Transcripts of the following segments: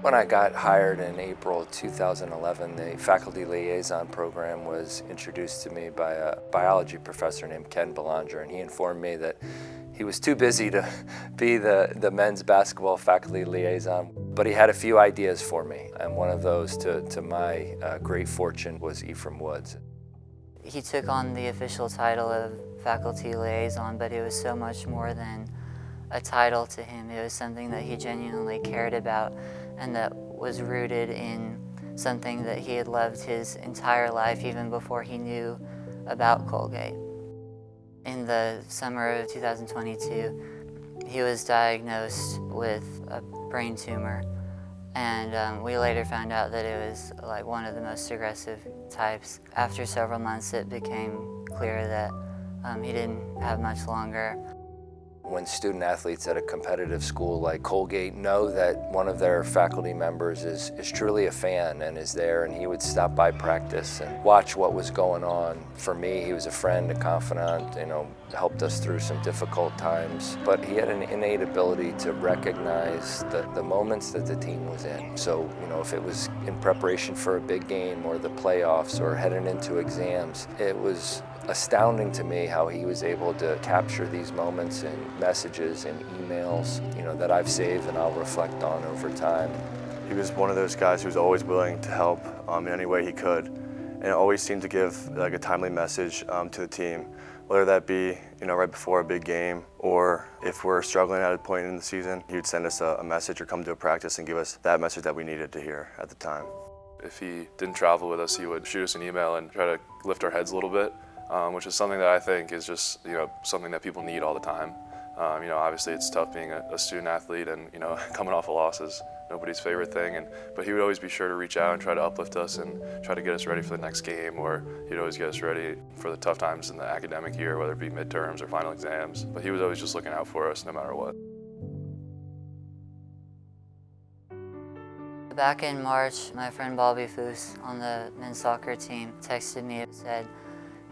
When I got hired in April 2011, the faculty liaison program was introduced to me by a biology professor named Ken Belanger, and he informed me that he was too busy to be the men's basketball faculty liaison, but he had a few ideas for me, and one of those, to my great fortune, was Ephraim Woods. He took on the official title of faculty liaison, but it was so much more than a title to him. It was something that he genuinely cared about and that was rooted in something that he had loved his entire life, even before he knew about Colgate. In the summer of 2022, he was diagnosed with a brain tumor, and we later found out that it was like one of the most aggressive types. After several months, it became clear that he didn't have much longer. When student athletes at a competitive school like Colgate know that one of their faculty members is truly a fan and is there, and he would stop by practice and watch what was going on. For me, he was a friend, a confidant, helped us through some difficult times. But he had an innate ability to recognize the moments that the team was in. So, if it was in preparation for a big game or the playoffs or heading into exams, it was astounding to me how he was able to capture these moments in messages and emails, that I've saved and I'll reflect on over time. He was one of those guys who was always willing to help in any way he could, and always seemed to give like a timely message to the team, whether that be right before a big game, or if we're struggling at a point in the season, he would send us a message or come to a practice and give us that message that we needed to hear at the time. If he didn't travel with us, he would shoot us an email and try to lift our heads a little bit. Which is something that I think is just something that people need all the time. Obviously it's tough being a student athlete, and coming off a loss is nobody's favorite thing. But he would always be sure to reach out and try to uplift us and try to get us ready for the next game, or he'd always get us ready for the tough times in the academic year, whether it be midterms or final exams. But he was always just looking out for us no matter what. Back in March, my friend Bobby Foose on the men's soccer team texted me and said,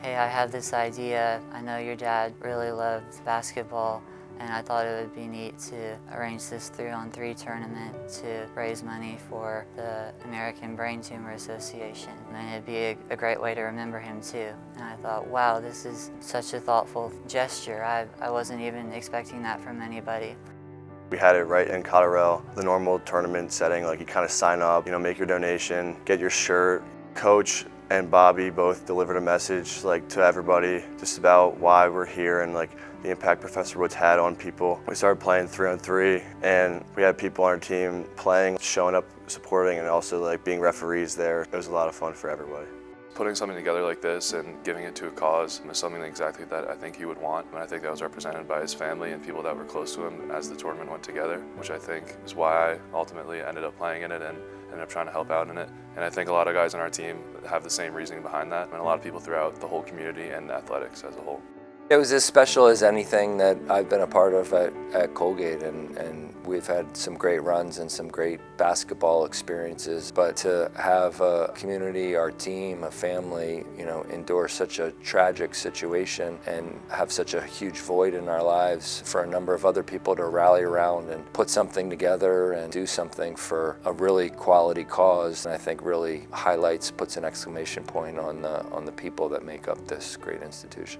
"Hey, I have this idea. I know your dad really loved basketball, and I thought it would be neat to arrange this 3-on-3 tournament to raise money for the American Brain Tumor Association. And it'd be a great way to remember him too." And I thought, wow, this is such a thoughtful gesture. I wasn't even expecting that from anybody. We had it right in Colorado, the normal tournament setting. Like, you kind of sign up, make your donation, get your shirt. Coach and Bobby both delivered a message to everybody just about why we're here and the impact Professor Woods had on people. We started playing 3-on-3, and we had people on our team playing, showing up, supporting, and also being referees there. It was a lot of fun for everybody. Putting something together like this and giving it to a cause is something exactly that I think he would want, and I think that was represented by his family and people that were close to him as the tournament went together, which I think is why I ultimately ended up playing in it and ended up trying to help out in it. And I think a lot of guys on our team have the same reasoning behind that, and a lot of people throughout the whole community and athletics as a whole. It was as special as anything that I've been a part of at Colgate, and we've had some great runs and some great basketball experiences. But to have a community, our team, a family, endure such a tragic situation and have such a huge void in our lives, for a number of other people to rally around and put something together and do something for a really quality cause, and I think really puts an exclamation point on the people that make up this great institution.